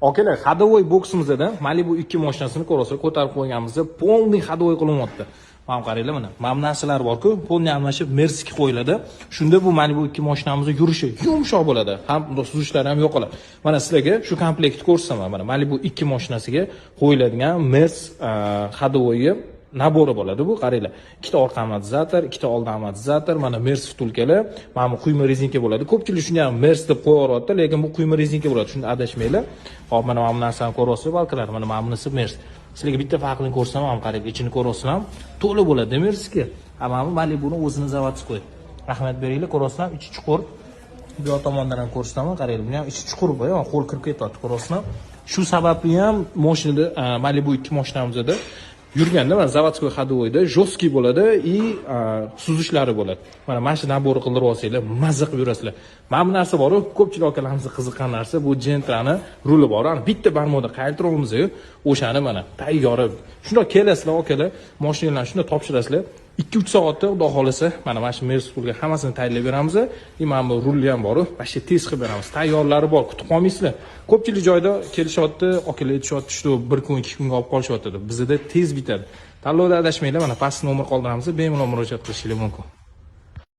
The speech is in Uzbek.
Akalar, ходовой boksimizda Malibu 2 mashinasini ko'rasiz, ko'tarib qo'yganimizda polniy ходовой qilyapti. Mana qaranglar mana. Mana bu narsalar bor-ku, polniy almashib Mercedes qo'yiladi. Shunda bu Malibu 2 mashinamizda yurishi yumshoq bo'ladi. Ham suzishlari ham yo'qoladi. Mana sizlarga shu komplektni ko'rsataman. Mana Malibu 2 mashinasiga qo'yiladigan Mercedes ходовойga nabori bo'ladi bu, qaranglar. Ikkita orqa amortizator, ikkita old amortizator, mana Mercedes vtulkalar, mana bu quyma rezinka bo'ladi. Ko'pchilik shuni ham Mercedes deb qo'yaveradi, lekin bu quyma rezinka bo'ladi. Shunda adashmanglar. Hop, mana bu narsani ko'ryapsiz, balkalar, mana bunisi Mercedes. Sizlarga bitta farqini ko'rsatam, ham qarang, ichini ko'ryapsiz ham, to'la bo'ladi Mercedesga. Mana bu Malibuning o'zini zavodskiy. Rahmat beringlar, ko'ryapsiz ham, ichi chuqur. Bu tomondan ham ko'rsataman, qaranglar, bu ham ichi chuqur bo'y, qo'l kirib ketyapti, ko'ryapsiz ham. Shu sababli ham mashinada Malibu 2 mashinamizda yurganda mana zavodskiy ходовойda жесткий bo'ladi и suzishlari bo'ladi. Mana shu nabor qildirib olsanglar, mazza qilib yurasizlar. Mana bu narsa bor-ku, ko'pchilik akalarimiz qiziqqan narsa, bu Gentrani ruli bor. Ana bitta barmoqda qaytaramiz-ku, o'shani mana tayyor. Shunday kelasizlar akalar, mashinalarni shunday topshirasizlar. 2-3 soatda xudo xolasa mana shu Mercedes pulga hammasini tayyorlab beramiz. Mana bu rulli ham bor, başqa tez qilib beramiz. Tayyorlari bor, kutib qolmaysizlar. Ko'pchilik joyda kelishyapti, akalar aytishyapti, shu 1 kun, 2 kunga olib qolishyapti. Bizda tez bitadi. Tanlovda adashmanglar, mana pastki nomer qoldiramiz, bemalol murojaat qilishingiz mumkin.